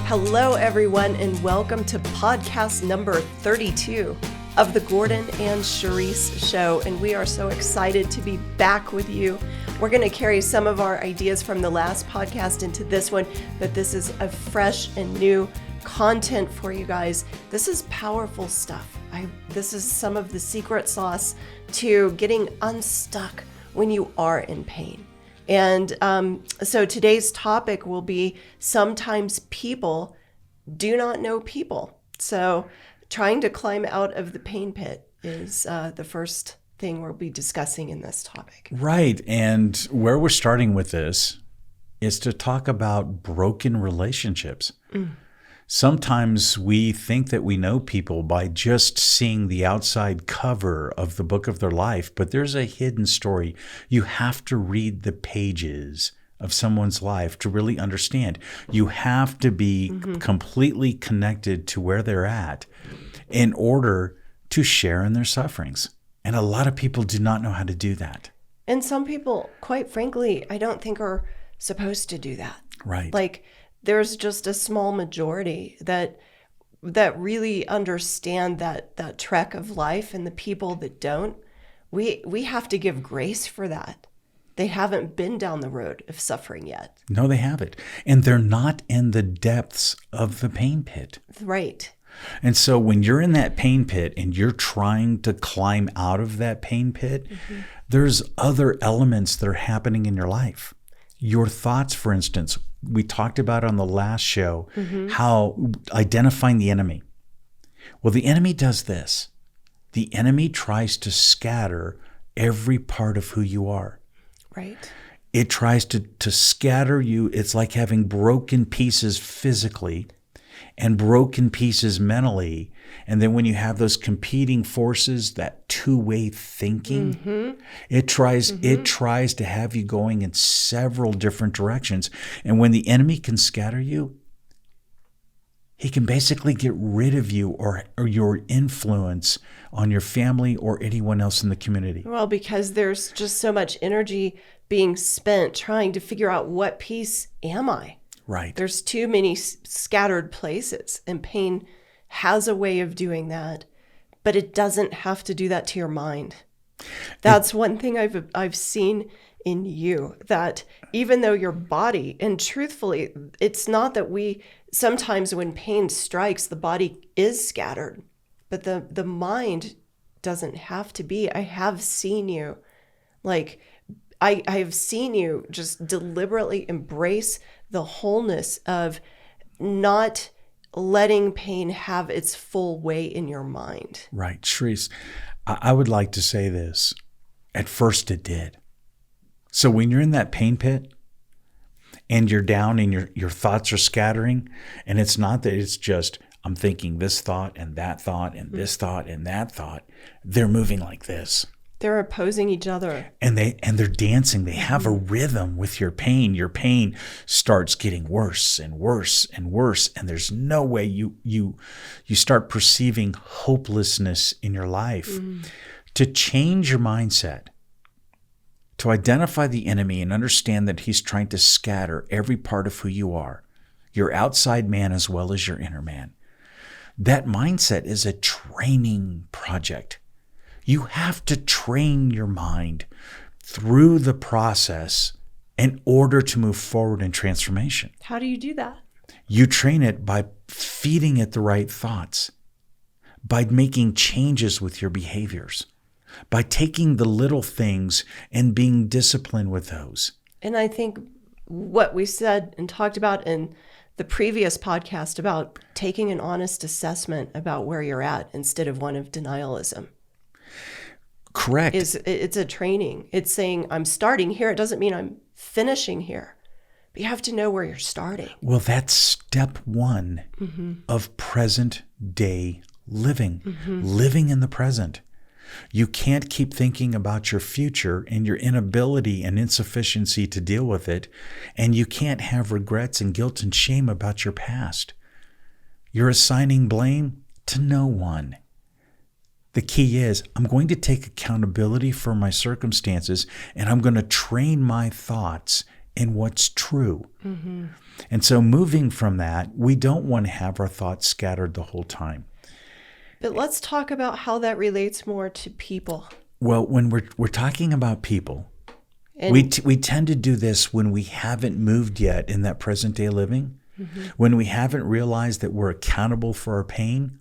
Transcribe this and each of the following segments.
Hello, everyone, and welcome to podcast number 32 of the Gordon and Charisse Show. And we are so excited to be back with you. We're going to carry some of our ideas from the last podcast into this one, but this is a fresh and new content for you guys. This is powerful stuff. This is some of the secret sauce to getting unstuck when you are in pain. And so today's topic will be sometimes people do not know people. So trying to climb out of the pain pit is the first thing we'll be discussing in this topic. Right. And where we're starting with this is to talk about broken relationships. Sometimes we think that we know people by just seeing the outside cover of the book of their life, but there's a hidden story. You have to read the pages of someone's life to really understand. You have to be completely connected to where they're at in order to share in their sufferings. And a lot of people do not know how to do that. And some people, quite frankly, I don't think are supposed to do that. Right. Like, there's just a small majority that really understand that trek of life, and the people that don't, we have to give grace for that. They haven't been down the road of suffering yet. No, they haven't. And they're not in the depths of the pain pit. Right. And so when you're in that pain pit and you're trying to climb out of that pain pit, there's other elements that are happening in your life. Your thoughts, for instance, we talked about on the last show, how identifying the enemy. Well, the enemy does this. The enemy tries to scatter every part of who you are. Right. It tries to scatter you. It's like having broken pieces physically and broken pieces mentally. And then when you have those competing forces, that two-way thinking, it tries to have you going in several different directions. And when the enemy can scatter you, he can basically get rid of you or your influence on your family or anyone else in the community. Well, because there's just so much energy being spent trying to figure out what piece am I? Right. There's too many scattered places, and pain has a way of doing that, but it doesn't have to do that to your mind. That's one thing I've seen in you, that even though your body, and truthfully, it's not that sometimes when pain strikes, the body is scattered, but the mind doesn't have to be. I have seen you, I have seen you just deliberately embrace the wholeness of not letting pain have its full way in your mind. Right. Charisse, I would like to say this. At first it did. So when you're in that pain pit and you're down and your thoughts are scattering, and it's not that it's just, I'm thinking this thought and that thought and this thought and that thought. They're moving like this. They're opposing each other. And they're dancing. They have a rhythm with your pain. Your pain starts getting worse and worse and worse. And there's no way you start perceiving hopelessness in your life. To change your mindset, to identify the enemy and understand that he's trying to scatter every part of who you are, your outside man as well as your inner man. That mindset is a training project. You have to train your mind through the process in order to move forward in transformation. How do you do that? You train it by feeding it the right thoughts, by making changes with your behaviors, by taking the little things and being disciplined with those. And I think what we said and talked about in the previous podcast about taking an honest assessment about where you're at instead of one of denialism. Correct. It's a training. It's saying, I'm starting here. It doesn't mean I'm finishing here. But you have to know where you're starting. Well, that's step one of present day living, living in the present. You can't keep thinking about your future and your inability and insufficiency to deal with it. And you can't have regrets and guilt and shame about your past. You're assigning blame to no one. The key is, I'm going to take accountability for my circumstances, and I'm going to train my thoughts in what's true. And so moving from that, we don't want to have our thoughts scattered the whole time. But let's talk about how that relates more to people. Well, when we're talking about people, And we tend to do this when we haven't moved yet in that present day living, when we haven't realized that we're accountable for our pain.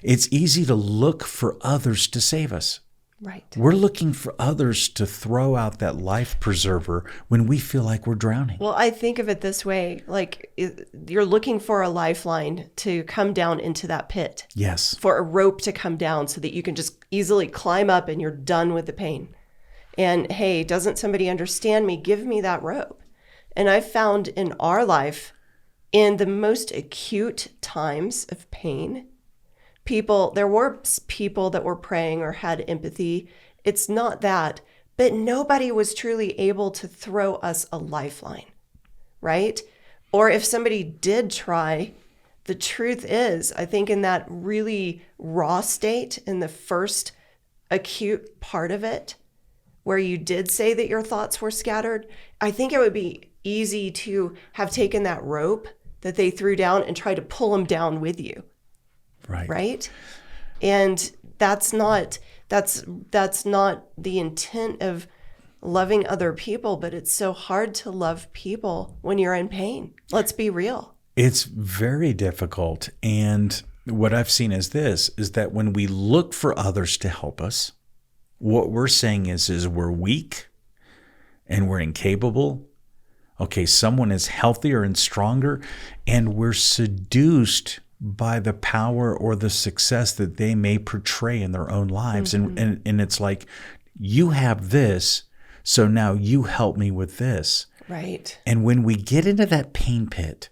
It's easy to look for others to save us. right. We're looking for others to throw out that life preserver when we feel like we're drowning. Well, I think of it this way, like you're looking for a lifeline to come down into that pit, Yes. for a rope to come down so that you can just easily climb up and you're done with the pain. And hey, doesn't somebody understand me? Give me that rope. And I've found in our life, in the most acute times of pain, there were people that were praying or had empathy. It's not that, but nobody was truly able to throw us a lifeline, right? Or if somebody did try, the truth is, I think in that really raw state, in the first acute part of it, where you did say that your thoughts were scattered, I think it would be easy to have taken that rope that they threw down and try to pull them down with you. Right? And that's not the intent of loving other people, but it's so hard to love people when you're in pain. Let's be real. It's very difficult. And what I've seen is that when we look for others to help us, what we're saying is we're weak and we're incapable. Okay, someone is healthier and stronger, and we're seduced by the power or the success that they may portray in their own lives. And it's like, you have this, so now you help me with this. Right. And when we get into that pain pit,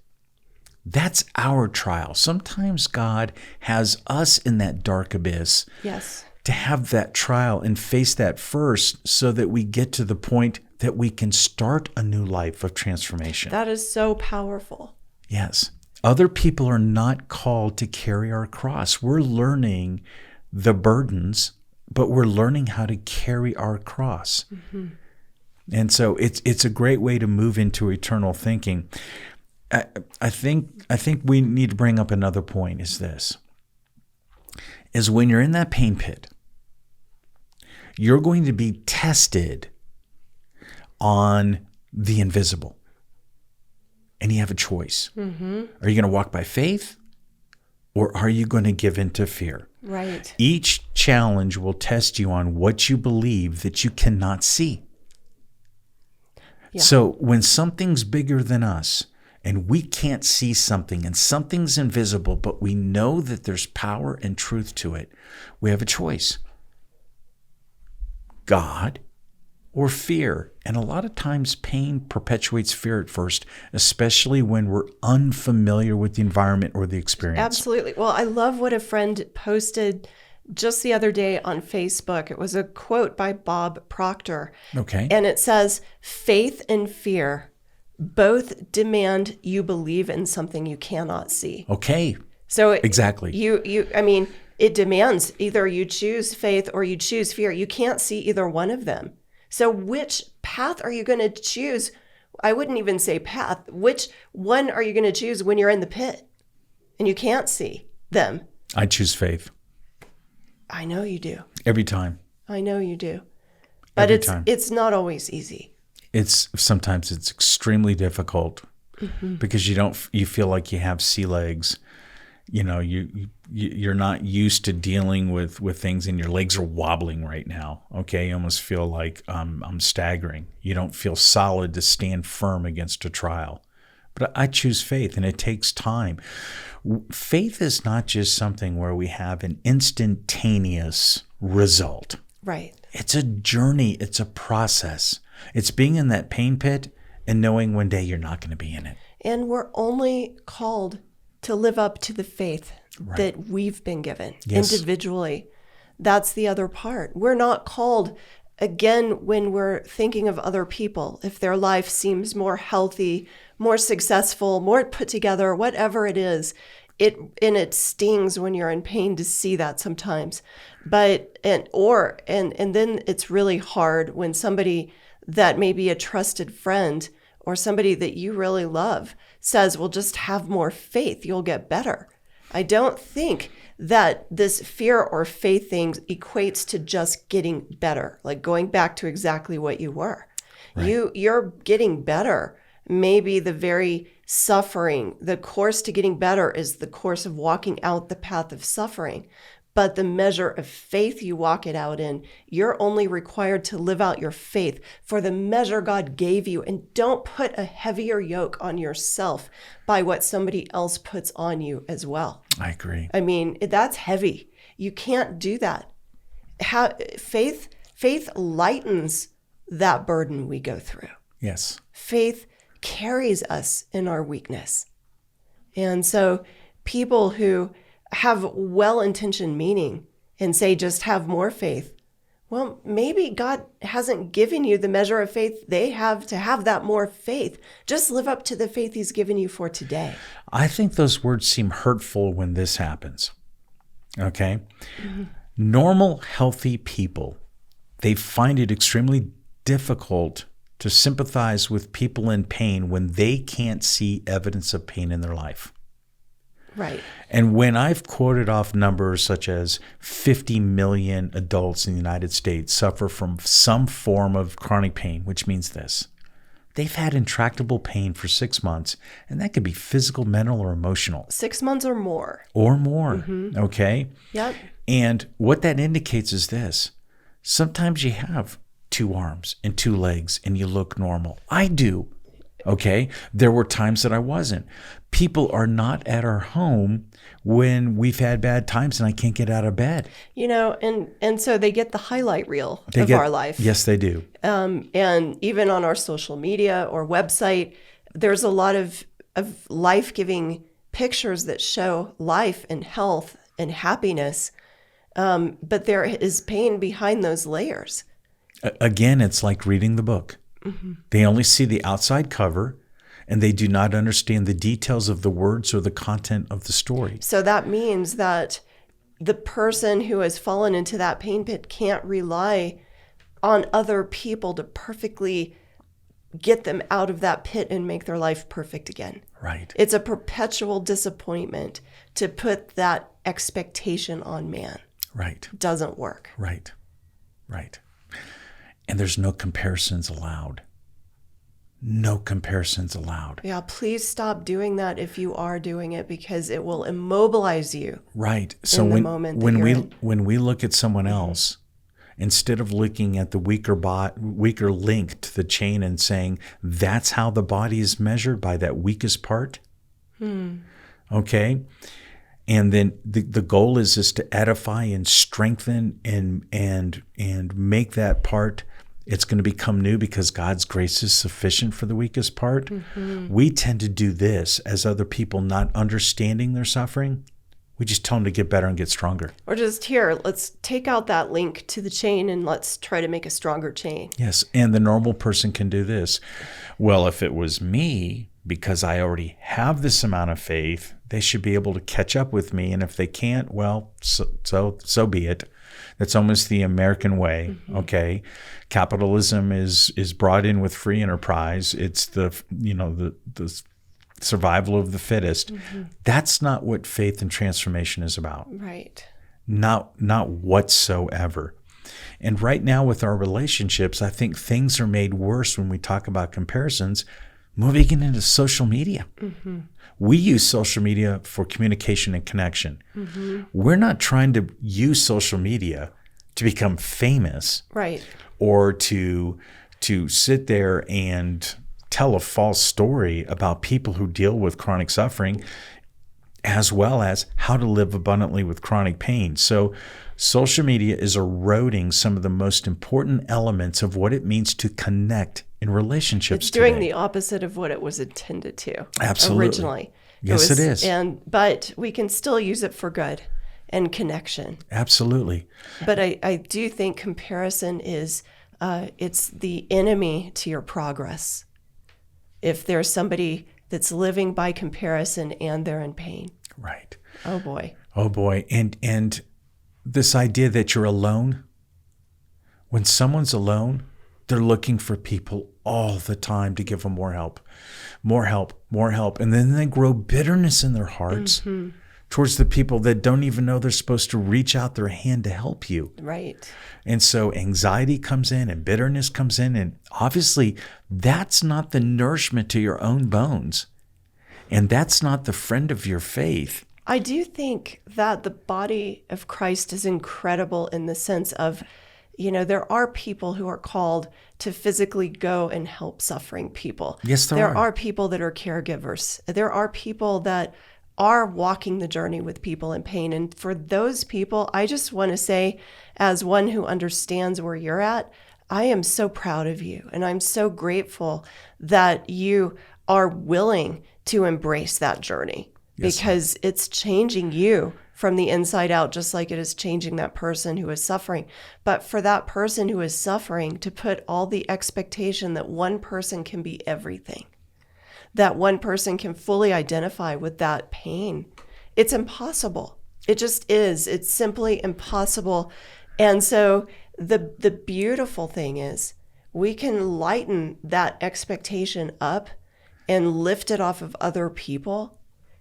that's our trial. Sometimes God has us in that dark abyss. Yes. To have that trial and face that first so that we get to the point that we can start a new life of transformation. That is so powerful. Yes. Other people are not called to carry our cross. We're learning the burdens, but we're learning how to carry our cross. And so it's a great way to move into eternal thinking. I think we need to bring up another point is when you're in that pain pit, you're going to be tested on the invisible. And you have a choice. Are you going to walk by faith, or are you going to give in to fear? Right. Each challenge will test you on what you believe that you cannot see. Yeah. So when something's bigger than us and we can't see something and something's invisible, but we know that there's power and truth to it, we have a choice. God or fear. And a lot of times pain perpetuates fear at first, especially when we're unfamiliar with the environment or the experience. Absolutely. Well, I love what a friend posted just the other day on Facebook. It was a quote by Bob Proctor. Okay. And it says, faith and fear both demand you believe in something you cannot see. Okay. So exactly. It demands either you choose faith or you choose fear. You can't see either one of them. So which path are you going to choose? I wouldn't even say path. Which one are you going to choose when you're in the pit and you can't see them? I choose faith. I know you do. Every time. I know you do. But it's not always easy. Sometimes it's extremely difficult because you feel like you have sea legs. You know, you're not used to dealing with things, and your legs are wobbling right now. Okay, you almost feel like I'm staggering. You don't feel solid to stand firm against a trial. But I choose faith, and it takes time. Faith is not just something where we have an instantaneous result. Right. It's a journey. It's a process. It's being in that pain pit and knowing one day you're not going to be in it. And we're only called to live up to the faith that we've been given individually. That's the other part. We're not called, again, when we're thinking of other people, if their life seems more healthy, more successful, more put together, whatever it is, it stings when you're in pain to see that sometimes. But then it's really hard when somebody that may be a trusted friend or somebody that you really love says, well, just have more faith, you'll get better. I don't think that this fear or faith thing equates to just getting better, like going back to exactly what you were. Right. You're getting better. Maybe the very suffering, the course to getting better is the course of walking out the path of suffering. But the measure of faith you walk it out in, you're only required to live out your faith for the measure God gave you. And don't put a heavier yoke on yourself by what somebody else puts on you as well. I agree. I mean, that's heavy. You can't do that. Faith lightens that burden we go through. Yes. Faith carries us in our weakness. And so people who have well-intentioned meaning and say, just have more faith. Well, maybe God hasn't given you the measure of faith they have to have that more faith. Just live up to the faith he's given you for today. I think those words seem hurtful when this happens. Okay? Mm-hmm. Normal, healthy people, they find it extremely difficult to sympathize with people in pain when they can't see evidence of pain in their life. Right. And when I've quoted off numbers such as 50 million adults in the United States suffer from some form of chronic pain, which means this: they've had intractable pain for 6 months, and that could be physical, mental, or emotional. 6 months or more. Or more, mm-hmm. Okay? Yep. And what that indicates is this: sometimes you have 2 arms and 2 legs and you look normal. I do. Okay? There were times that I wasn't. People are not at our home when we've had bad times and I can't get out of bed. You know, and so they get the highlight reel of our life. Yes, they do. And even on our social media or website, there's a lot of life-giving pictures that show life and health and happiness. But there is pain behind those layers. Again, it's like reading the book. Mm-hmm. They only see the outside cover, and they do not understand the details of the words or the content of the story. So that means that the person who has fallen into that pain pit can't rely on other people to perfectly get them out of that pit and make their life perfect again. Right. It's a perpetual disappointment to put that expectation on man. Right. It doesn't work. Right. Right. And there's no comparisons allowed. No comparisons allowed. Yeah, please stop doing that if you are doing it, because it will immobilize you. Right. So when we look at someone else, instead of looking at the weaker link to the chain and saying that's how the body is measured, by that weakest part. Okay. And then the goal is to edify and strengthen and make that part. It's going to become new because God's grace is sufficient for the weakest part. Mm-hmm. We tend to do this as other people not understanding their suffering. We just tell them to get better and get stronger. Or just here, let's take out that link to the chain and let's try to make a stronger chain. Yes, and the normal person can do this. Well, if it was me, because I already have this amount of faith, they should be able to catch up with me. And if they can't, well, so be it. That's almost the American way, okay? Capitalism is brought in with free enterprise. It's the survival of the fittest. That's not what faith and transformation is about. Right. Not whatsoever. And right now with our relationships, I think things are made worse when we talk about comparisons, moving into social media. We use social media for communication and connection. We're not trying to use social media to become famous, right, or to sit there and tell a false story about people who deal with chronic suffering, as well as how to live abundantly with chronic pain. So social media is eroding some of the most important elements of what it means to connect in relationships. It's doing the opposite of what it was intended to. Absolutely. Originally. Yes, it is. But we can still use it for good and connection. Absolutely. But I do think comparison is it's the enemy to your progress. If there's somebody that's living by comparison and they're in pain. Right. Oh boy. Oh boy. And this idea that you're alone, when someone's alone, they're looking for people all the time to give them more help, more help, more help. And then they grow bitterness in their hearts towards the people that don't even know they're supposed to reach out their hand to help you. Right. And so anxiety comes in and bitterness comes in. And obviously, that's not the nourishment to your own bones. And that's not the friend of your faith. I do think that the body of Christ is incredible in the sense of, there are people who are called to physically go and help suffering people. Yes, there are people that are caregivers. There are people that are walking the journey with people in pain. And for those people, I just want to say, as one who understands where you're at, I am so proud of you. And I'm so grateful that you are willing to embrace that journey. Yes, because it's changing you from the inside out, just like it is changing that person who is suffering. But for that person who is suffering to put all the expectation that one person can be everything, that one person can fully identify with that pain, it's impossible. It just is. It's simply impossible. And so the beautiful thing is we can lighten that expectation up and lift it off of other people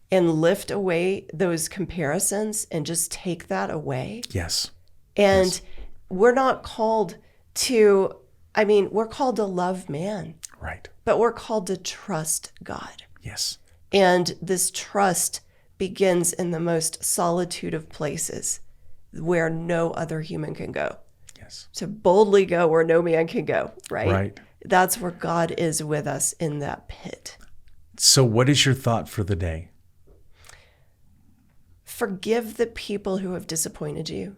and lift away those comparisons and just take that away. Yes. And we're not called to, we're called to love man. Right. But we're called to trust God. Yes. And this trust begins in the most solitude of places where no other human can go. Yes. So boldly go where no man can go, right? Right. That's where God is with us in that pit. So what is your thought for the day? Forgive the people who have disappointed you.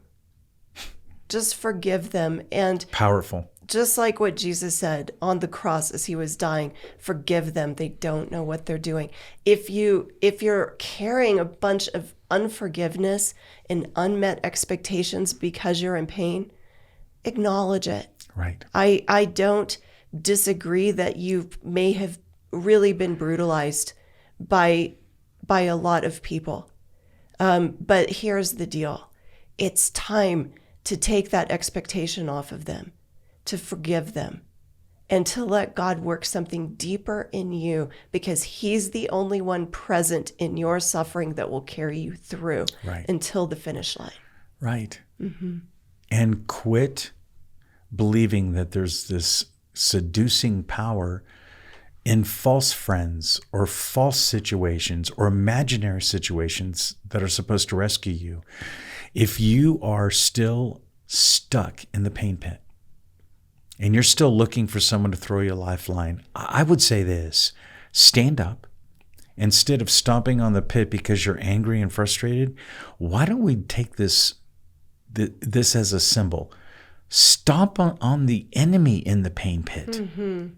Just forgive them. And powerful. Just like what Jesus said on the cross as he was dying, forgive them. They don't know what they're doing. If you're carrying a bunch of unforgiveness and unmet expectations because you're in pain, acknowledge it. Right. I don't disagree that you may have really been brutalized by a lot of people. But here's the deal. It's time to take that expectation off of them, to forgive them, and to let God work something deeper in you, because he's the only one present in your suffering that will carry you through until the finish line. Right. Mm-hmm. And quit believing that there's this seducing power in false friends or false situations or imaginary situations that are supposed to rescue you. If you are still stuck in the pain pit and you're still looking for someone to throw you a lifeline, I would say this: stand up. Instead of stomping on the pit because you're angry and frustrated, why don't we take this as a symbol? Stomp on the enemy in the pain pit. Mm-hmm.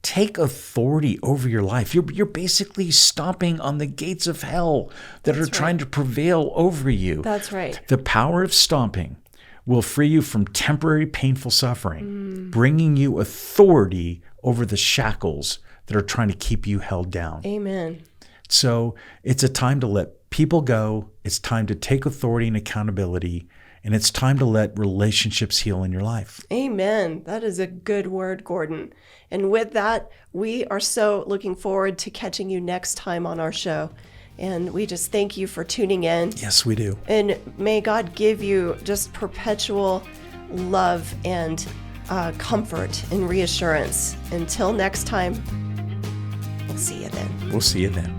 Take authority over your life. You're basically stomping on the gates of hell that are trying to prevail over you. That's right. The power of stomping will free you from temporary painful suffering, bringing you authority over the shackles that are trying to keep you held down. Amen. So it's a time to let people go. It's time to take authority and accountability. And it's time to let relationships heal in your life. Amen. That is a good word, Gordon. And with that, we are so looking forward to catching you next time on our show. And we just thank you for tuning in. Yes, we do. And may God give you just perpetual love and comfort and reassurance. Until next time, we'll see you then. We'll see you then.